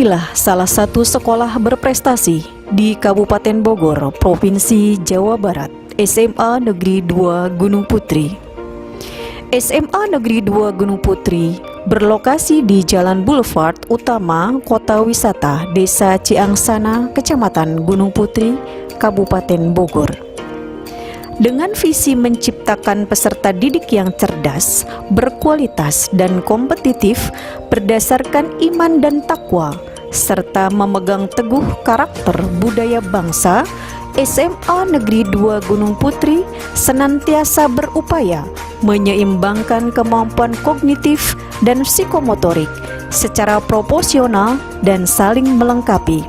Inilah salah satu sekolah berprestasi di Kabupaten Bogor, Provinsi Jawa Barat, SMA Negeri 2 Gunung Putri. SMA Negeri 2 Gunung Putri berlokasi di Jalan Boulevard Utama Kota Wisata Desa Ciangsana, Kecamatan Gunung Putri, Kabupaten Bogor. Dengan visi menciptakan peserta didik yang cerdas, berkualitas, dan kompetitif berdasarkan iman dan takwa, serta memegang teguh karakter budaya bangsa, SMA Negeri 2 Gunung Putri senantiasa berupaya menyeimbangkan kemampuan kognitif dan psikomotorik secara proporsional dan saling melengkapi.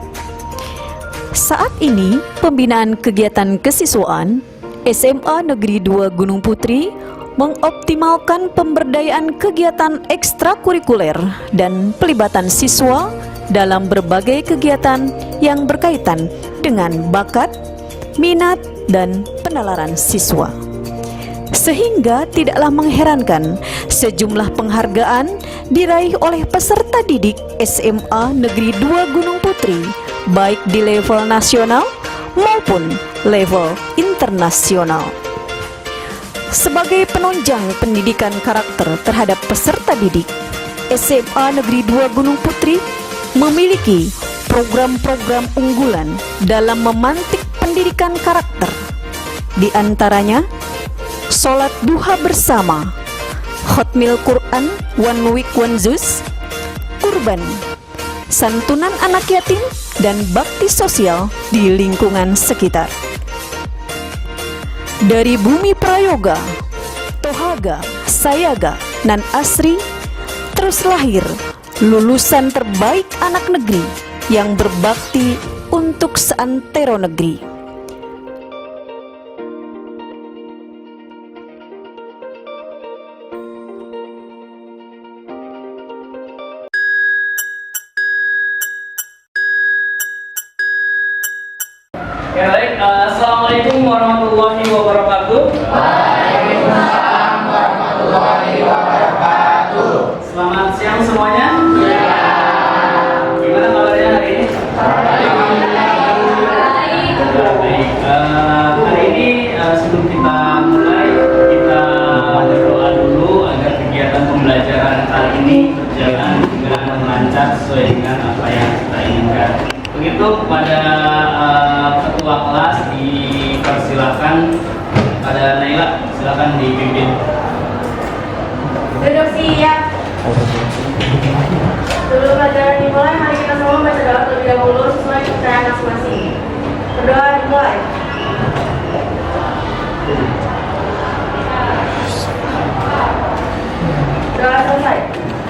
Saat ini, pembinaan kegiatan kesiswaan SMA Negeri 2 Gunung Putri mengoptimalkan pemberdayaan kegiatan ekstrakurikuler dan pelibatan siswa dalam berbagai kegiatan yang berkaitan dengan bakat, minat, dan penalaran siswa. Sehingga tidaklah mengherankan sejumlah penghargaan diraih oleh peserta didik SMA Negeri 2 Gunung Putri, baik di level nasional maupun level internasional. Sebagai penunjang pendidikan karakter terhadap peserta didik, SMA Negeri 2 Gunung Putri memiliki program-program unggulan dalam memantik pendidikan karakter. Di antaranya, sholat duha bersama, Khatmil Quran One Week One Juz, kurban, santunan anak yatim, dan bakti sosial di lingkungan sekitar. Dari Bumi Prayoga, Tohaga, Sayaga, dan Asri terus lahir lulusan terbaik anak negeri yang berbakti untuk seantero negeri. Ya baik, Assalamualaikum warahmatullahi wabarakatuh. Waalaikumsalam warahmatullahi wabarakatuh. Selamat siang semuanya. Ya. Gimana kabarnya hari ini? Baik. Hari ini sebelum kita mulai, kita berdoa dulu agar kegiatan pembelajaran kali ini berjalan dengan lancar sesuai dengan apa yang kita inginkan. Begitu kepada ketua kelas dipersilakan, pada Naila silakan dipimpin. Duduk siap. Sebelum pelajaran dimulai, mari kita semua baca doa terlebih dahulu sesuai kepercayaan masing-masing. Berdoa dimulai. Doa selesai.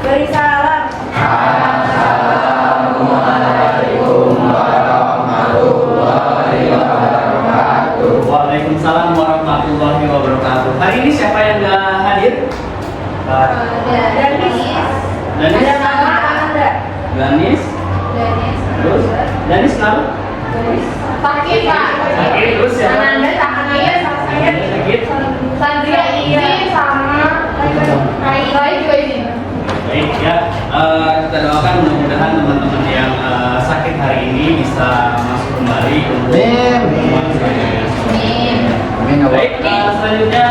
Beri salam. Assalamualaikum warahmatullahi wabarakatuh. Waalaikumsalam warahmatullahi wabarakatuh. Hari ini siapa yang nggak hadir? Danis. Danis. Ada nama Anda. Danis. Terus Danis kenapa? Sakit Pak. Sakit terus ya? Ananda tangannya sama saya. Sakit. Sandria izin sama Rai juga izin. Baik ya, kita doakan mudah-mudahan teman-teman yang sakit hari ini bisa masuk kembali untuk Baik, selanjutnya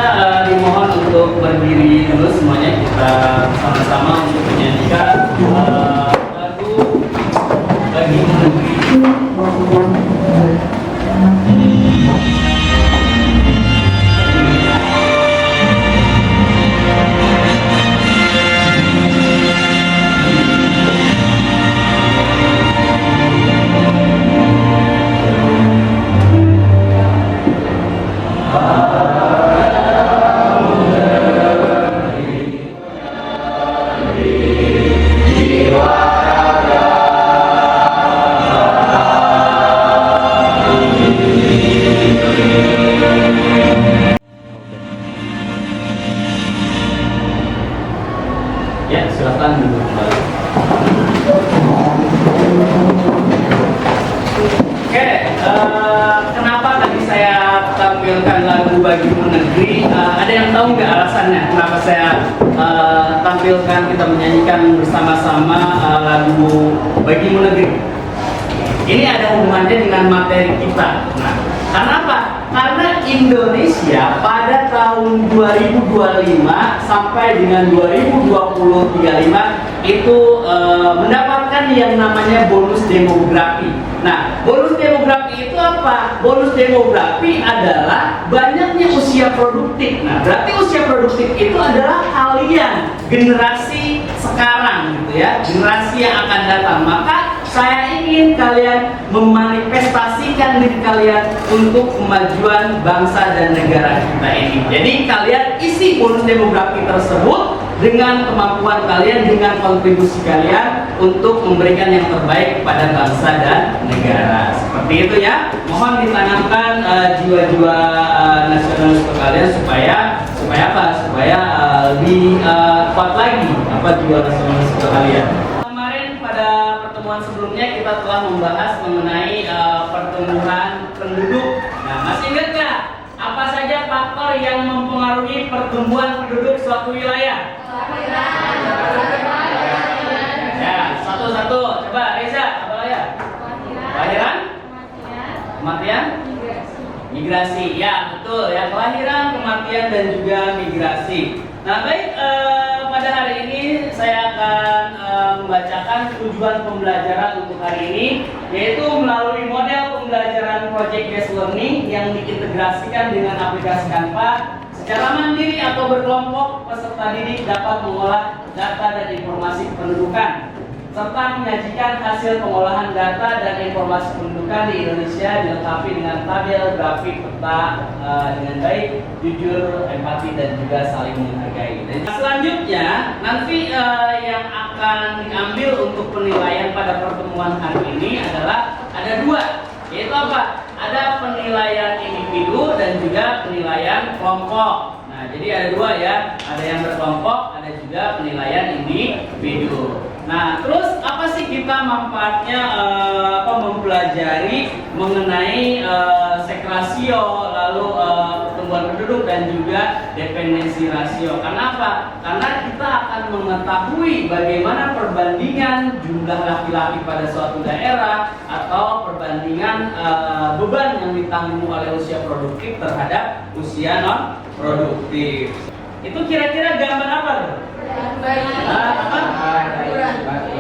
dimohon untuk berdiri dulu semuanya, kita sama-sama untuk menyanyikan lagu Bagi Negeri. Ya, silakan duduk kembali. Oke, kenapa tadi saya tampilkan lagu Bagimu Negeri. Ada yang tahu nggak alasannya kenapa saya tampilkan kita menyanyikan bersama-sama lagu Bagimu Negeri? Ini ada hubungannya dengan materi kita. Nah, karena apa? Karena Indonesia pada tahun 2025 sampai dengan 2035 itu mendapatkan yang namanya bonus demografi. Nah, bonus demografi itu apa? Bonus demografi adalah banyaknya usia produktif. Nah, berarti usia produktif itu adalah kalian, generasi sekarang gitu ya, generasi yang akan datang. Maka saya ingin kalian memanifestasikan diri kalian untuk kemajuan bangsa dan negara kita ini. Jadi kalian isi bonus demografi tersebut dengan kemampuan kalian, dengan kontribusi kalian untuk memberikan yang terbaik kepada bangsa dan negara. Seperti itu ya. Mohon ditanamkan jiwa-jiwa nasionalis kalian supaya apa? Supaya lebih kuat lagi jiwa nasionalis kalian. Kemarin pada pertemuan sebelumnya kita telah membahas mengenai pertumbuhan penduduk. Nah, masih ingat nggak apa saja faktor yang mempengaruhi pertumbuhan penduduk suatu wilayah? Ya, satu-satu. Coba Reza, apa ya? Kelahiran? Kematian? Migrasi. Ya, betul ya. Kelahiran, kematian dan juga migrasi. Nah, baik, pada hari ini saya akan membacakan tujuan pembelajaran untuk hari ini, yaitu melalui model pembelajaran project based learning yang diintegrasikan dengan aplikasi Canva. Secara mandiri atau berkelompok, peserta didik dapat mengolah data dan informasi kependudukan serta menyajikan hasil pengolahan data dan informasi kependudukan di Indonesia dilengkapi dengan tabel, grafik, peta dengan baik, jujur, empati, dan juga saling menghargai. Dan selanjutnya nanti yang akan diambil untuk penilaian pada pertemuan hari ini adalah ada dua, yaitu apa? Ada penilaian individu dan juga penilaian kelompok. Nah, jadi ada dua ya, ada yang berkelompok, ada juga penilaian individu. Nah, terus apa sih kita manfaatnya mempelajari mengenai sek rasio, lalu pertumbuhan penduduk dan juga dependensi rasio? Karena apa? Karena kita akan mengetahui bagaimana perbandingan jumlah laki-laki pada suatu daerah atau perbandingan beban yang ditanggung oleh usia produktif terhadap usia non produktif. Itu kira-kira gambar apa tuh?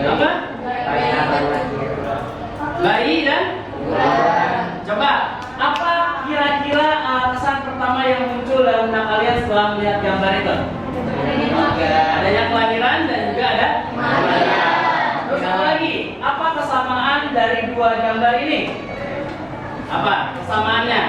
Apa? Bayi dan? Coba, apa kira-kira kesan pertama yang muncul dalam benak kalian setelah melihat gambar itu? Adanya kelahiran dan juga ada? Terus apa lagi? Apa kesamaan dari dua gambar ini? Apa kesamaannya?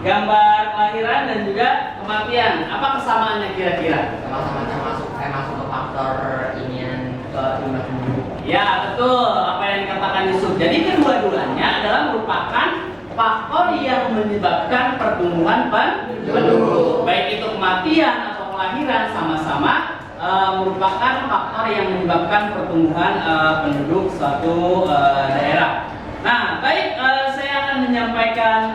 Gambar kelahiran dan juga kematian. Apa kesamaannya kira-kira? Sama-sama masuk ke faktor inian ke jumlah penduduk. Ya, betul apa yang dikatakan Yusuf. Jadi kedua-duanya adalah merupakan faktor yang menyebabkan pertumbuhan penduduk. Baik itu kematian atau kelahiran sama-sama merupakan faktor yang menyebabkan pertumbuhan penduduk suatu daerah. Nah, baik, saya akan menyampaikan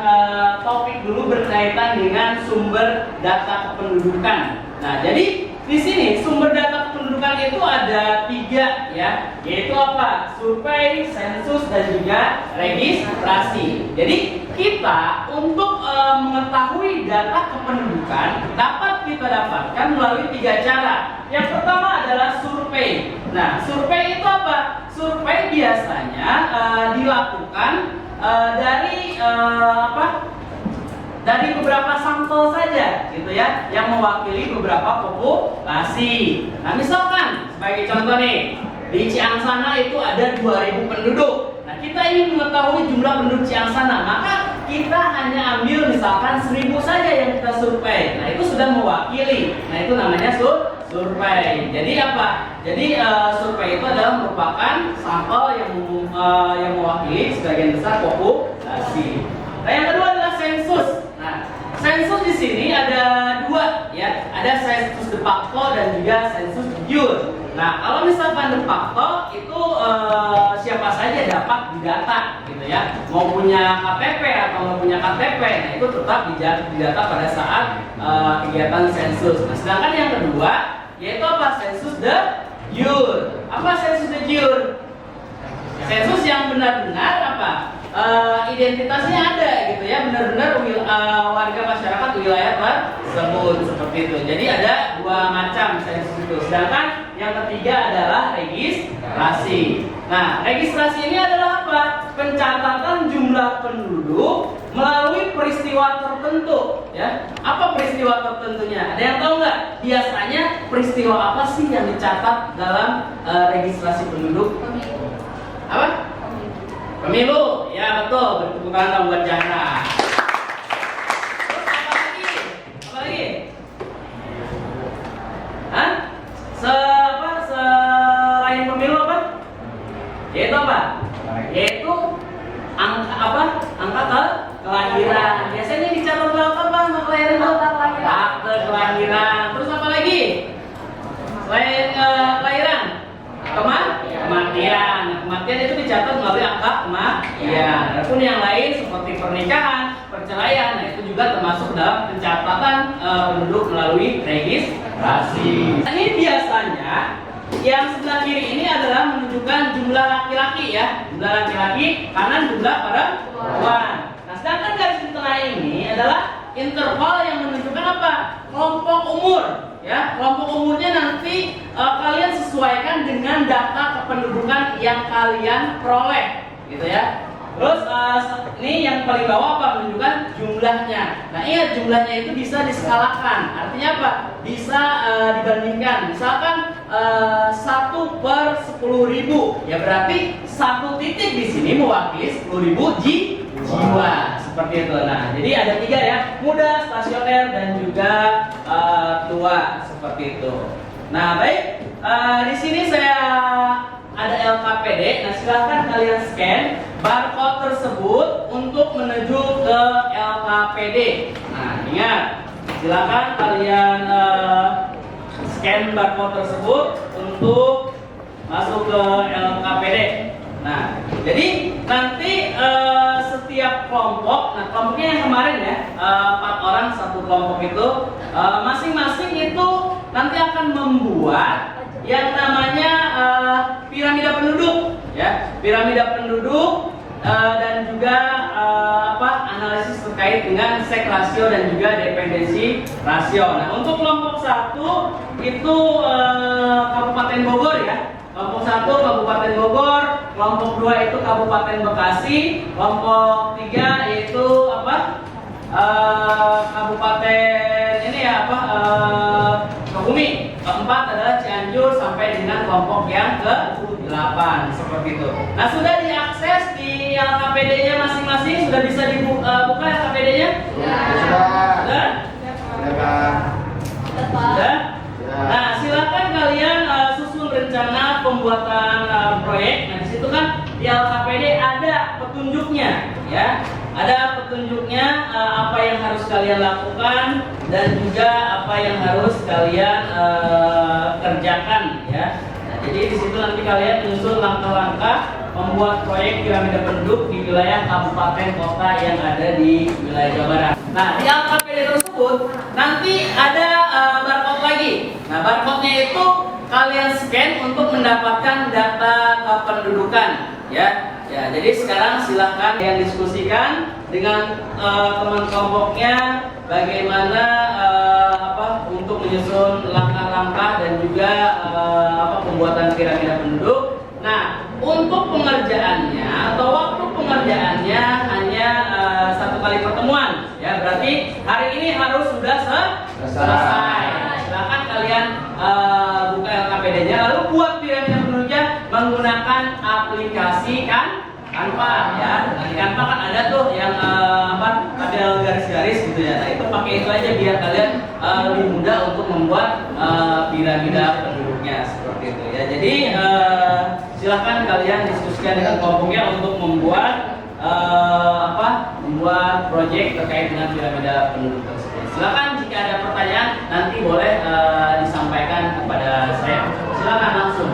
topik dulu berkaitan dengan sumber data kependudukan. Nah, jadi di sini sumber data kependudukan itu ada 3 ya, yaitu apa? Survei, sensus, dan juga registrasi. Jadi kita untuk mengetahui data kependudukan dapat kita dapatkan melalui 3 cara. Yang pertama adalah survei. Nah, survei itu apa? Survei biasanya dilakukan dari beberapa sampel saja gitu ya, yang mewakili beberapa populasi. Nah, misalkan sebagai contoh nih, di Ciangsana itu ada 2000 penduduk. Nah, kita ingin mengetahui jumlah penduduk Ciangsana, maka kita hanya ambil misalkan 1000 saja yang kita survei. Nah, itu sudah mewakili. Nah, itu namanya survei. Jadi apa? Jadi survei itu adalah merupakan sampel yang mewakili sebagian besar populasi. Nah, yang kedua adalah sensus. Nah, sensus di sini ada 2 ya, ada sensus de facto dan juga sensus de jure. Nah, kalau misalkan de facto itu siapa saja dapat didata gitu ya, mau punya KTP atau nggak punya KTP, nah itu tetap didata pada saat kegiatan sensus. Nah, sedangkan yang kedua yaitu apa? Sensus de jure. Apa sensus de jure? Sensus yang benar-benar apa? Identitasnya ada gitu ya, benar-benar warga masyarakat wilayah tersebut seperti itu. Jadi ada dua macam sensus itu. Sedangkan yang ketiga adalah registrasi. Nah, registrasi ini adalah apa? Pencatatan jumlah penduduk melalui peristiwa tertentu ya. Apa peristiwa tertentunya? Ada yang tahu nggak? Biasanya peristiwa apa sih yang dicatat dalam registrasi penduduk? Apa? Pemilu, ya betul. Bertepuk tangan buat Jana. Terus apa lagi? Apa lagi? Hah? Selain pemilu apa? Yaitu apa? Yaitu angka apa? Angka kelahiran. Biasanya dicatat berapa apa? Angka kelahiran itu? Akte kelahiran. Terus apa lagi? Selain kelahiran? Kematian. Kematian itu dicatat melalui angka kematian. Adapun yang lain seperti pernikahan, perceraian, nah itu juga termasuk dalam pencatatan penduduk melalui registrasi. Ini biasanya yang sebelah kiri ini adalah menunjukkan jumlah laki-laki ya, jumlah laki-laki, kanan jumlah perempuan. Nah, sedangkan garis di tengah ini adalah interval yang menunjukkan apa? Kelompok umur. Ya, kelompok umurnya nanti kalian sesuaikan dengan data kependudukan yang kalian peroleh, gitu ya. Terus ini yang paling bawah apa? Menunjukkan jumlahnya. Nah, ingat jumlahnya itu bisa diskalakan. Artinya apa? Bisa dibandingkan. Misalkan 1 per 10.000, ya berarti satu titik di sini mewakili 10.000 jiwa. Seperti itu. Nah, jadi ada 3 ya, muda, stasioner, dan juga tua, seperti itu. Nah, baik, di sini saya ada LKPD. Nah, silahkan kalian scan barcode tersebut untuk menuju ke LKPD. Nah, ingat, silahkan kalian scan barcode tersebut untuk masuk ke LKPD. Nah, jadi nanti setiap kelompok, nah kelompoknya yang kemarin ya, 4 orang satu kelompok itu, masing-masing itu nanti akan membuat yang namanya piramida penduduk, ya, piramida penduduk dan juga analisis terkait dengan sek rasio dan juga dependensi rasio. Nah, untuk kelompok 1 itu Kabupaten Bogor ya. Kelompok 1 Kabupaten Bogor, kelompok 2 itu Kabupaten Bekasi, kelompok 3 yaitu Kabupaten ini ya Kebumen. Keempat adalah Cianjur sampai dengan kelompok yang ke-8 seperti itu. Nah, sudah diakses di LKPD-nya masing-masing, sudah bisa dibuka LKPD-nya? Sudah. Sudah? Nah, silakan kalian susun rencana pembuatan proyek. Nah, di situ kan di LKPD ada petunjuknya, ya. Ada petunjuknya apa yang harus kalian lakukan dan juga apa yang harus kalian kerjakan, ya. Nah, jadi di situ nanti kalian menyusun langkah-langkah membuat proyek piramida penduduk di wilayah kabupaten kota yang ada di wilayah Jawa Barat. Nah, di LKPD tersebut nanti ada barcode lagi. Nah, barcode-nya itu kalian scan untuk mendapatkan data kependudukan, ya. Ya, jadi sekarang silahkan yang diskusikan dengan teman kelompoknya bagaimana untuk menyusun langkah-langkah dan juga pembuatan piramida penduduk. Nah, untuk pengerjaannya atau waktu pengerjaannya hanya 1 kali pertemuan, ya. Berarti hari ini harus sudah selesai. Silahkan kalian buka LKPD-nya lalu buat piramida penduduknya menggunakan aplikasi Canva, ya. Nah, di Canva kan ada tuh yang ada garis-garis gitu ya. Nah, itu pakai itu aja biar kalian lebih mudah untuk membuat piramida penduduknya seperti itu ya. Jadi silahkan kalian diskusikan dengan kelompoknya untuk membuat membuat proyek terkait dengan piramida penduduk tersebut. Silakan jika ada pertanyaan nanti boleh disampaikan kepada saya. Silakan langsung.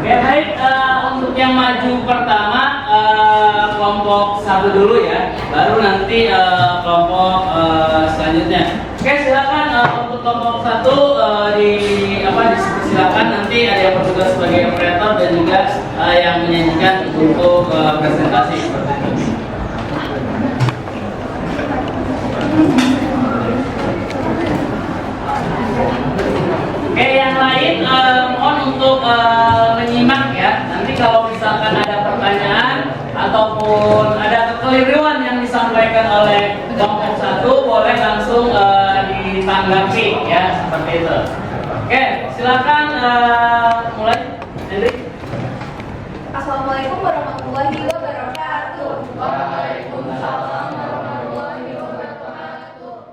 Oke, baik. Untuk yang maju pertama kelompok 1 dulu ya, baru nanti kelompok selanjutnya. Oke, silakan untuk kelompok 1 silakan nanti ada yang bertugas sebagai operator dan juga yang menyajikan untuk presentasi seperti itu. Oke, yang lain mohon untuk menyimak ya. Nanti kalau misalkan ada pertanyaan ataupun ada kekeliruan yang disampaikan oleh kelompok 1, boleh langsung ditanggapi ya, seperti itu. Oke, silakan mulai. Hendrik. Assalamualaikum warahmatullahi wabarakatuh. Waalaikumsalam warahmatullahi wabarakatuh.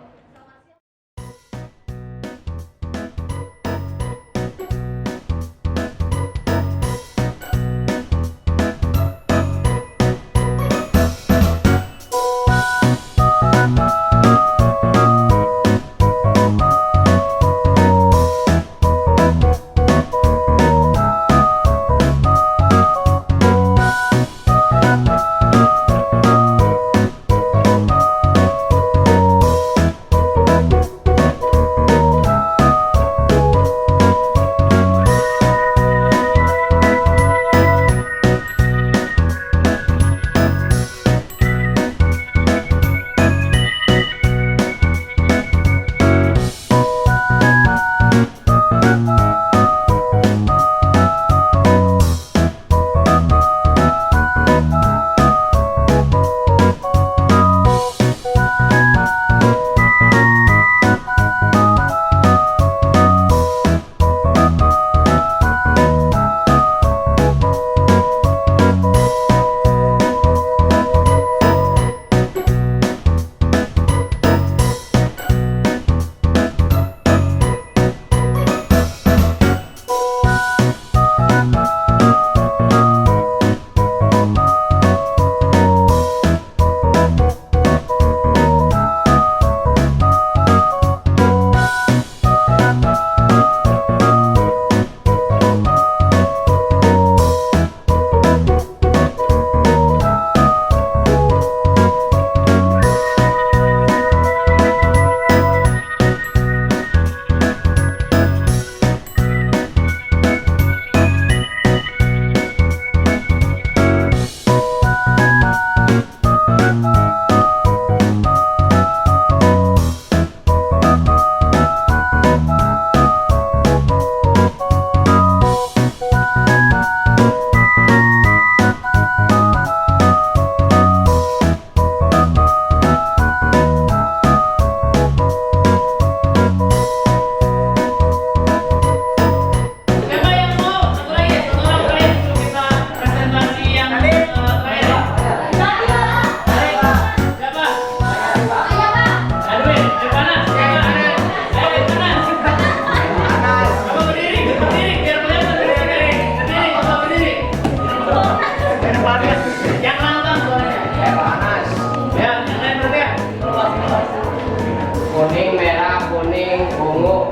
Kuning, merah, kuning, ungu,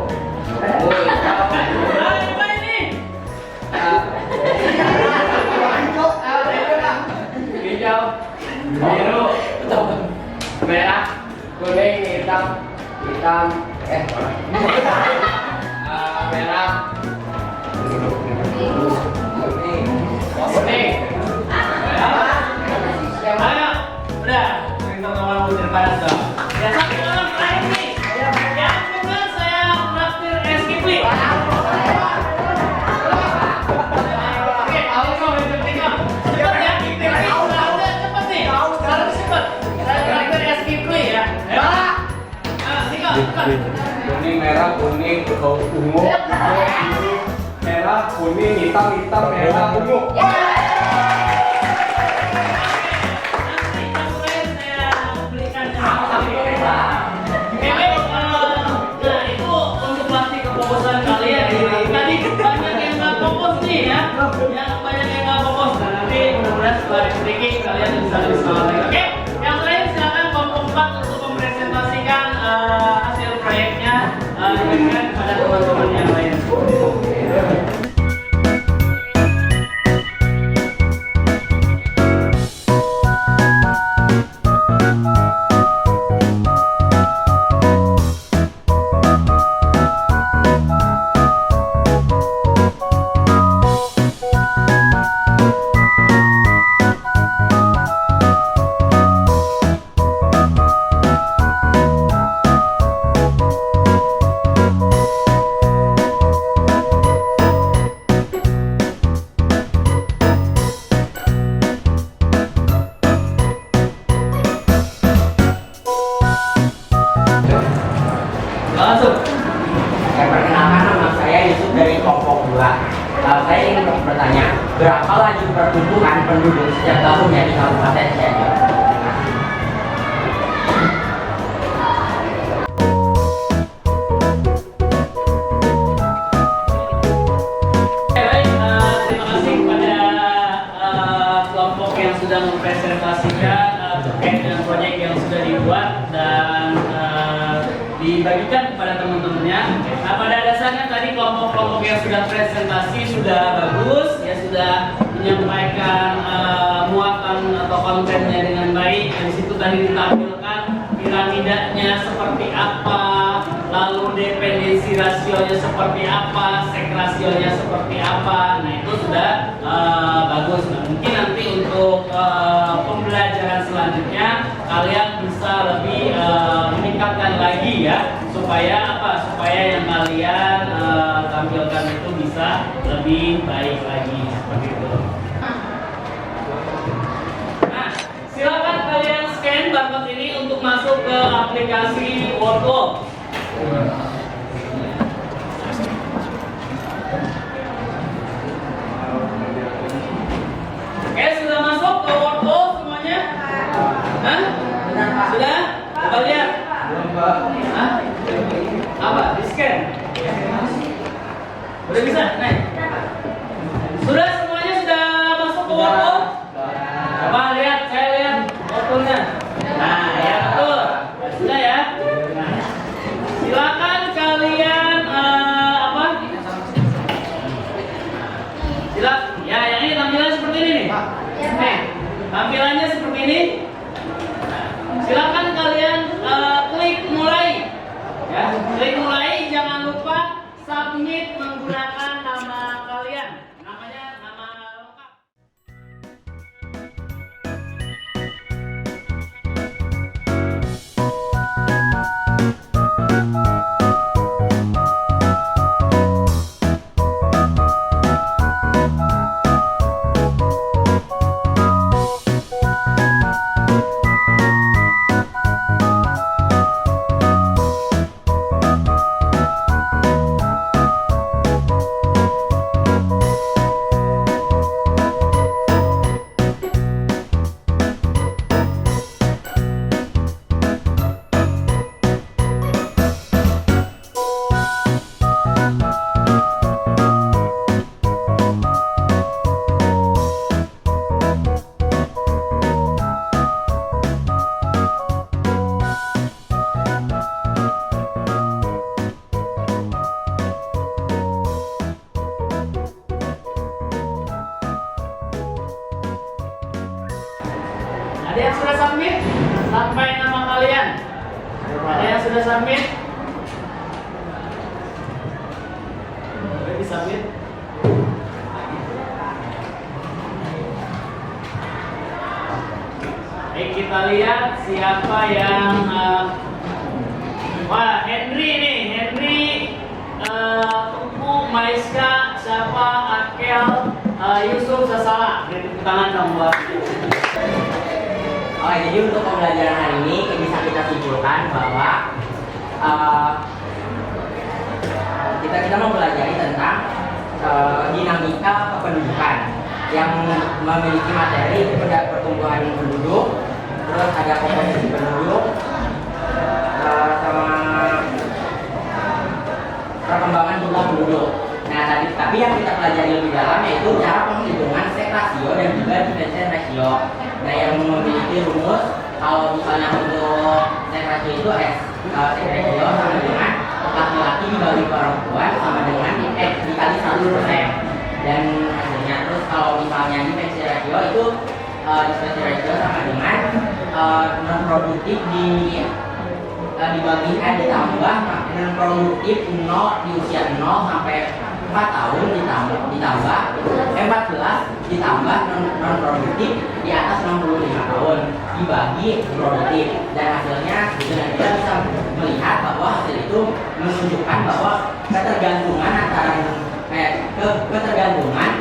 biru, merah, kuning, hitam, merah, ungu. Kalian bisa lebih semangat lagi. Oke, yang terakhir silakan kelompok 4 untuk mempresentasikan hasil proyeknya dengan pada teman-teman yang lain. Masuk. Perkenalkan, nama saya Yusuf dari kelompok 2. Saya ingin bertanya, berapa laju pertumbuhan penduduk setiap tahunnya di Kabupaten Cianjur? Baik, terima kasih kepada kelompok yang sudah mempresentasikan terkait dengan proyek yang sudah dibuat dan dibagikan kepada teman-temannya. Nah, pada dasarnya tadi kelompok-kelompok yang sudah presentasi sudah bagus, ya sudah menyampaikan muatan atau kontennya dengan baik. Di situ tadi ditampilkan piramidanya seperti apa, lalu dependensi rasionya seperti apa, sek rasionya seperti apa. Nah, itu sudah bagus. Nah, mungkin nanti untuk pembelajaran selanjutnya kalian bisa lebih meningkatkan lagi ya, supaya apa? Supaya yang kalian tampilkan itu bisa lebih baik lagi seperti itu. Nah, silakan kalian scan barcode ini untuk masuk ke aplikasi Wordlo. Oke, sudah masuk ke Wordlo semuanya? Hah? Sudah? Coba lihat. Hah? Apa? Di scan? Udah bisa? Naik. Sudah semuanya sudah masuk ke Wordlo? Coba lihat, saya lihat Wordlo-nya. Nah, ya betul. Sudah ya? Nah, silakan kalian apa? Silakan. Ya, yang ini tampilannya seperti ini nih. Nih, tampilannya seperti ini. Silakan kalian klik mulai. Ya, klik mulai. Jangan lupa submit menggunakan nama kalian. Namanya nama lengkap. Ada yang sudah submit? Sampai nama kalian. Ada yang sudah submit? Boleh di submit? Baik, kita lihat siapa yang wah, Henry nih, Henry, Tuku, Maiska, siapa, Akel, Yusuf, Sasala. Beri tepuk tangan dong buat. Oh, jadi untuk pembelajaran hari ini bisa kita simpulkan bahwa kita mempelajari tentang dinamika kependudukan yang memiliki materi pertumbuhan penduduk, terus ada komposisi penduduk, sama perkembangan jumlah penduduk. Nah, tapi yang kita pelajari lebih dalam yaitu cara penghitungan sek rasio dan juga dimension rasio. Nah, yang memiliki rumus kalau misalnya untuk sek rasio itu sek rasio sama dengan laki-laki dibagi perempuan sama dengan dikali 100%. Dan hasilnya terus kalau misalnya dimension rasio itu dimension rasio sama dengan non produktif dibagi ditambah non produktif 0 di usia 0 sampai 4 tahun ditambah 14 ditambah non produktif di atas 65 tahun dibagi produktif, dan hasilnya dengan kita bisa melihat bahwa hasil itu menunjukkan bahwa ketergantungan antara ketergantungan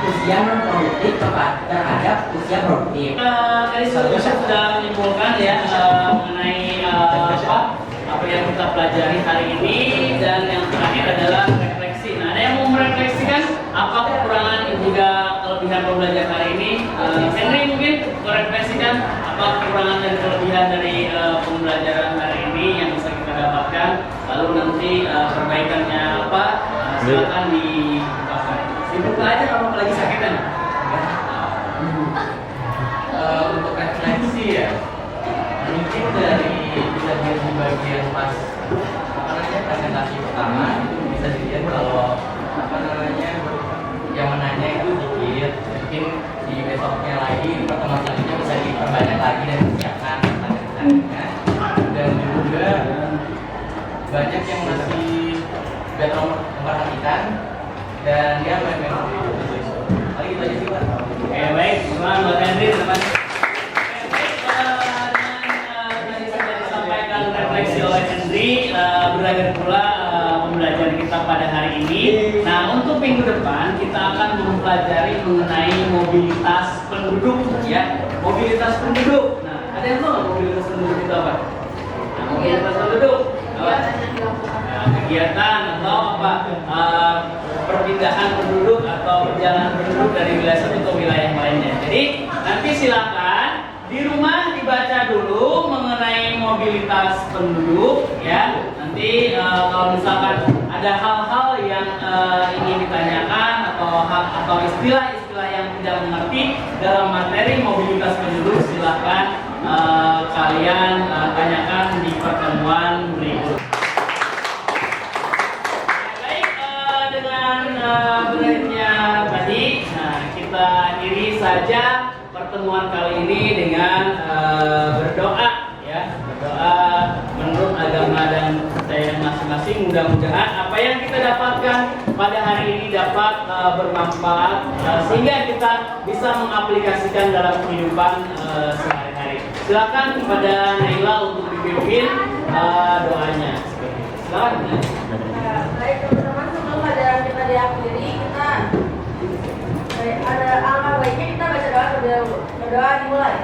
usia non produktif terhadap usia produktif. Tadi saya sudah menyimpulkan ya mengenai apa yang kita pelajari hari ini, dan yang terakhir adalah refleksi. Nah, ada yang mau merefleksikan apa kekurangan dan juga kelebihan pembelajaran hari ini? Henry mungkin merefleksikan apa kekurangan dan kelebihan dari pembelajaran hari ini yang bisa kita dapatkan, lalu nanti perbaikannya apa? Silakan diungkapkan. Dibuka aja kalau lagi sakit kan? Untuk refleksi ya, mungkin dari bisa dilihat di bagian pas apa namanya presentasi pertama itu bisa dilihat kalau apa namanya yang menanya itu dikit, mungkin di besoknya lagi di pertemuan selanjutnya bisa diperbanyak lagi dan disiapkan pertanyaan-pertanyaannya. Dan juga banyak yang masih gak terlalu memperhatikan dan dia main-main sendiri. Paling gitu aja sih Pak. Oke, baik, teman Mbak Henry, teman. Baik, tadi sudah disampaikan refleksi oleh Henry, berakhir pula pembelajaran kita pada hari ini. Nah, untuk minggu depan kita akan mempelajari mengenai mobilitas penduduk, ya. Mobilitas penduduk. Nah, ada yang tahu nggak mobilitas penduduk itu apa? Nah, mobilitas penduduk. Apa? Nah, kegiatan atau apa? Perpindahan penduduk atau perjalanan penduduk dari wilayah satu ke wilayah lainnya. Jadi nanti silakan di rumah dibaca dulu mengenai mobilitas penduduk, ya. Nanti kalau misalkan ada hal-hal yang ingin ditanyakan atau istilah-istilah yang tidak mengerti dalam materi mobilitas penduduk, silakan kalian tanyakan di pertemuan berikut. Berakhirnya tadi, nah kita akhiri saja pertemuan kali ini dengan berdoa, ya, berdoa menurut agama dan percayaan masing-masing. Mudah-mudahan apa yang kita dapatkan pada hari ini dapat bermanfaat sehingga kita bisa mengaplikasikan dalam kehidupan sehari-hari. Silakan kepada Naila untuk dipimpin doanya. Silakan. Baik teman-teman, sebelum pelajaran kita diakhiri, kita ada alangkah baiknya kita baca doa terlebih dahulu. Berdoa dimulai.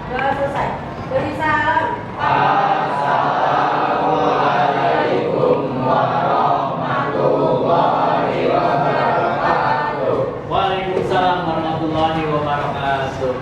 Doa selesai. Beri salam. Assalamualaikum warahmatullahi wabarakatuh. Waalaikumsalam warahmatullahi wabarakatuh.